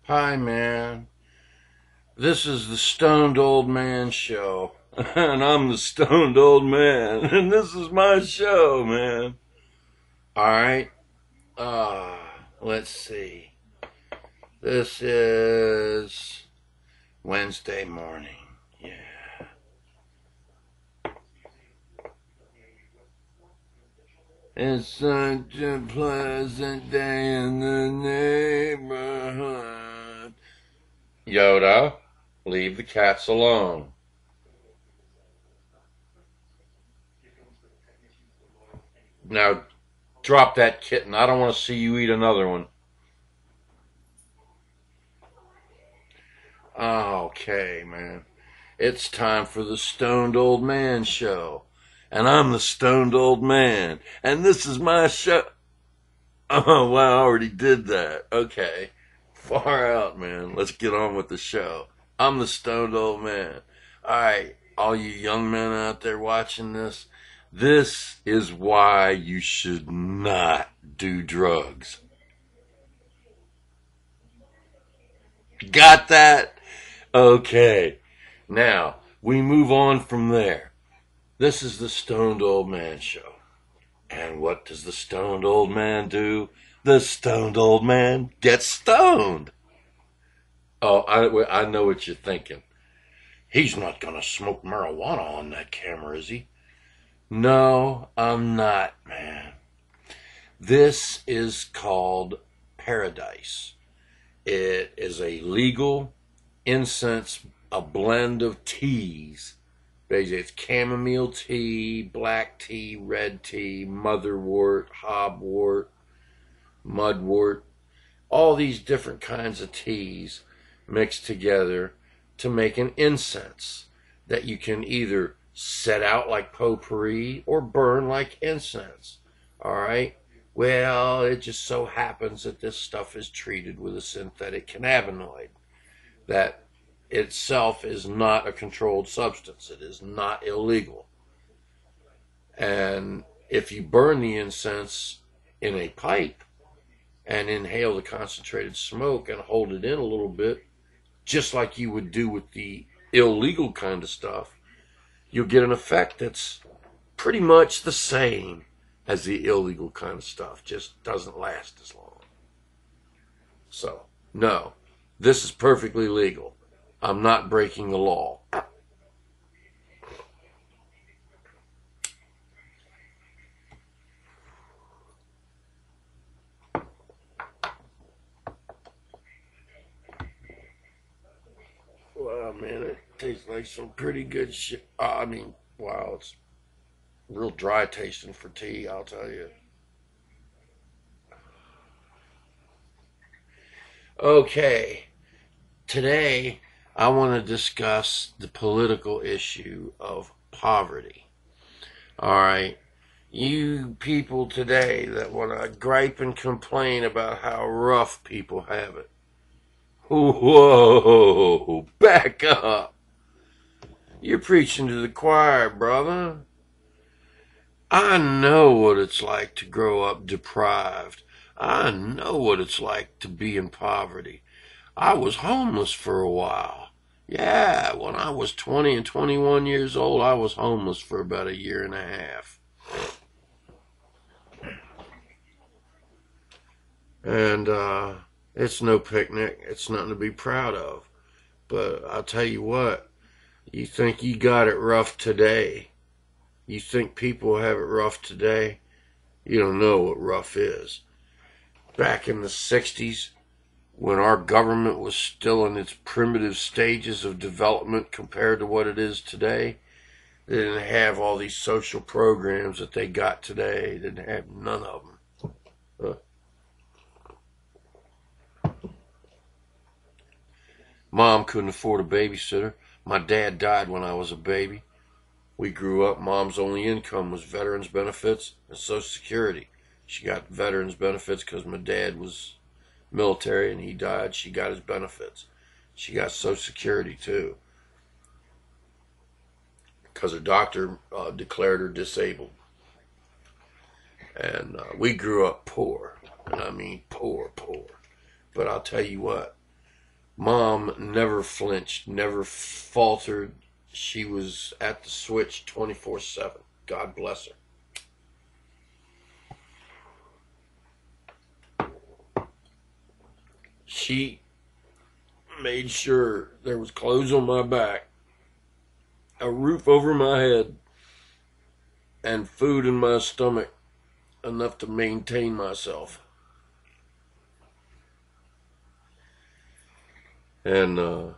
Hi, man. This is the Stoned Old Man Show. And I'm the Stoned Old Man. And this is my show, man. Alright. Uh, let's see. This is Wednesday morning. Yeah. It's such a pleasant day in the neighborhood. Yoda, leave the cats alone. Now, drop that kitten. I don't want to see you eat another one. Okay, man. It's time for the Stoned Old Man Show. And I'm the Stoned Old Man. And this is my show. Oh, wow, I already did that. Okay. Far out, man. Let's get on with the show. I'm the Stoned Old Man. Alright, all you young men out there watching this, this is why you should not do drugs. Got that? Okay. Now, we move on from there. This is the Stoned Old Man Show. And what does the Stoned Old Man do? The Stoned Old Man gets stoned. Oh, I know what you're thinking. He's not going to smoke marijuana on that camera, is he? No, I'm not, man. This is called Paradise. It is a legal incense, a blend of teas. Basically, it's chamomile tea, black tea, red tea, motherwort, hobwort, mudwort, all these different kinds of teas mixed together to make an incense that you can either set out like potpourri or burn like incense. All right? Well, it just so happens that this stuff is treated with a synthetic cannabinoid that itself is not a controlled substance. It is not illegal. And if you burn the incense in a pipe and inhale the concentrated smoke and hold it in a little bit, just like you would do with the illegal kind of stuff, you'll get an effect that's pretty much the same as the illegal kind of stuff, just doesn't last as long. So, no, this is perfectly legal. I'm not breaking the law. Well, man, it tastes like some pretty good shit. Wow, it's real dry tasting for tea, I'll tell you. Okay, today I want to discuss the political issue of poverty. All right, you people today that want to gripe and complain about how rough people have it. Whoa, back up. You're preaching to the choir, brother. I know what it's like to grow up deprived. I know what it's like to be in poverty. I was homeless for a while. Yeah, when I was 20 and 21 years old, I was homeless for about a year and a half. And it's no picnic. It's nothing to be proud of. But I'll tell you what, you think you got it rough today. You think people have it rough today. You don't know what rough is. Back in the 60s, when our government was still in its primitive stages of development compared to what it is today, they didn't have all these social programs that they got today. They didn't have none of them. Mom couldn't afford a babysitter. My dad died when I was a baby. We grew up, Mom's only income was veterans benefits and Social Security. She got veterans benefits because my dad was military and he died. She got his benefits. She got Social Security too because her doctor declared her disabled. And we grew up poor. And I mean poor, poor. But I'll tell you what, Mom never flinched, never faltered. She was at the switch 24/7. God bless her. She made sure there was clothes on my back, a roof over my head, and food in my stomach, enough to maintain myself. And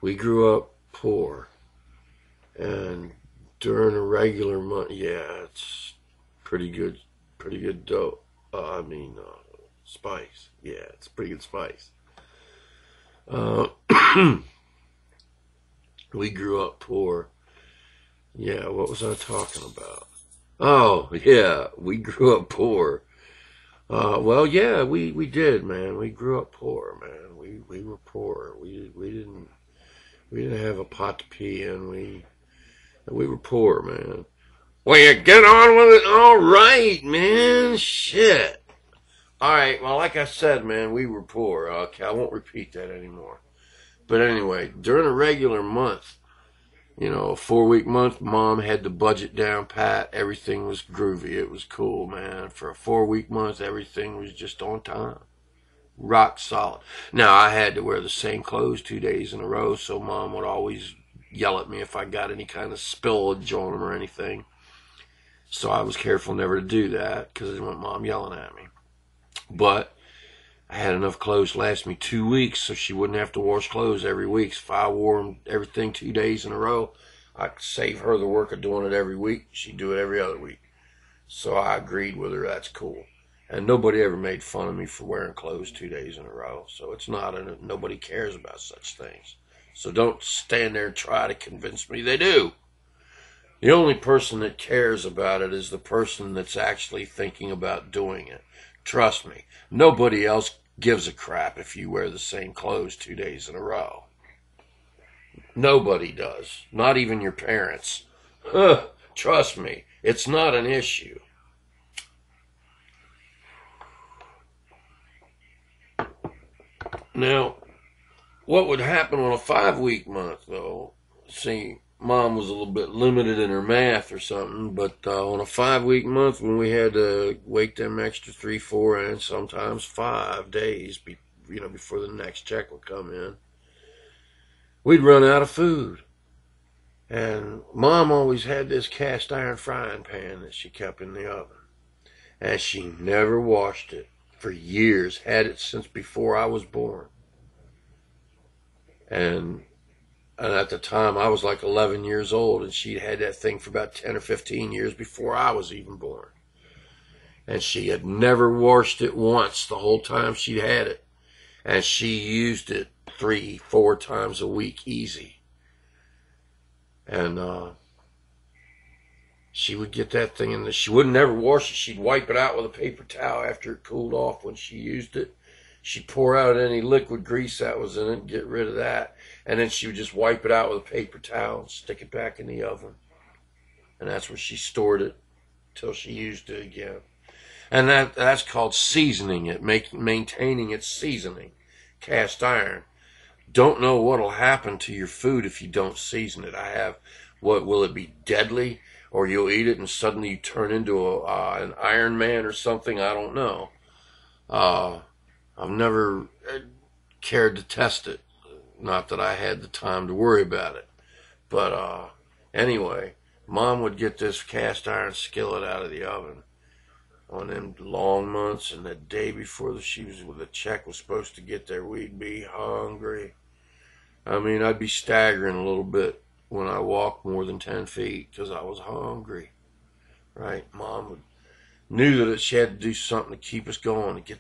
we grew up poor. And during a regular month, yeah, it's pretty good dough. Spice. Yeah, it's pretty good spice. Uh, we grew up poor. Yeah, what was I talking about? Oh, yeah, we grew up poor. Well, yeah, we did, man. We grew up poor, man. We were poor. We didn't have a pot to pee in. We were poor, man. Well, you get on with it. All right, man. Shit. All right. Well, like I said, man, we were poor. Okay, I won't repeat that anymore. But anyway, during a regular month, a 4-week month, Mom had the budget down pat. Everything was groovy. It was cool, man. For a 4-week month, everything was just on time. Rock solid. Now, I had to wear the same clothes 2 days in a row, so Mom would always yell at me if I got any kind of spillage on them or anything. So I was careful never to do that because I didn't want Mom yelling at me. But I had enough clothes to last me 2 weeks, so she wouldn't have to wash clothes every week. If I wore them everything 2 days in a row, I could save her the work of doing it every week. She'd do it every other week. So I agreed with her. That's cool. And nobody ever made fun of me for wearing clothes 2 days in a row. So it's not, nobody cares about such things. So don't stand there and try to convince me they do. The only person that cares about it is the person that's actually thinking about doing it. Trust me, nobody else gives a crap if you wear the same clothes 2 days in a row. Nobody does. Not even your parents. Trust me, it's not an issue. Now, what would happen on a 5-week month, though? See, Mom was a little bit limited in her math or something, but on a 5-week month, when we had to wait them extra 3, 4, and sometimes 5 days, before the next check would come in, we'd run out of food. And Mom always had this cast iron frying pan that she kept in the oven, and she never washed it for years. Had it since before I was born. And at the time, I was like 11 years old, and she'd had that thing for about 10 or 15 years before I was even born. And she had never washed it once the whole time she'd had it. And she used it 3, 4 times a week, easy. And she would get that thing in she wouldn't never wash it. She'd wipe it out with a paper towel after it cooled off when she used it. She'd pour out any liquid grease that was in it and get rid of that. And then she would just wipe it out with a paper towel and stick it back in the oven. And that's where she stored it till she used it again. And that's called seasoning it, maintaining its seasoning. Cast iron. Don't know what'll happen to your food if you don't season it. What will it be, deadly? Or you'll eat it and suddenly you turn into an Iron Man or something? I don't know. I've never cared to test it. Not that I had the time to worry about it. But anyway, Mom would get this cast iron skillet out of the oven on them long months, and the day before the check was supposed to get there, we'd be hungry. I mean, I'd be staggering a little bit when I walked more than 10 feet because I was hungry. Right? Mom knew that she had to do something to keep us going, to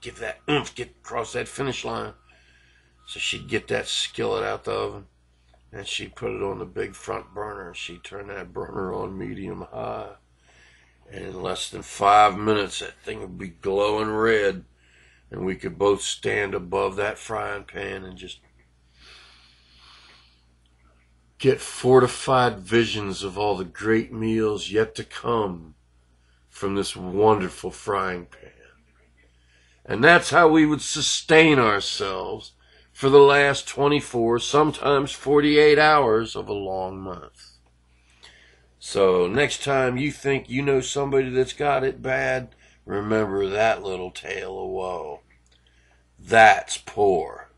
give that oomph, get across that finish line. So she'd get that skillet out the oven, and she'd put it on the big front burner. She'd turn that burner on medium high. And in less than 5 minutes, that thing would be glowing red, and we could both stand above that frying pan and just get fortified visions of all the great meals yet to come from this wonderful frying pan. And that's how we would sustain ourselves for the last 24, sometimes 48 hours of a long month. So next time you think you know somebody that's got it bad, remember that little tale of woe. That's poor.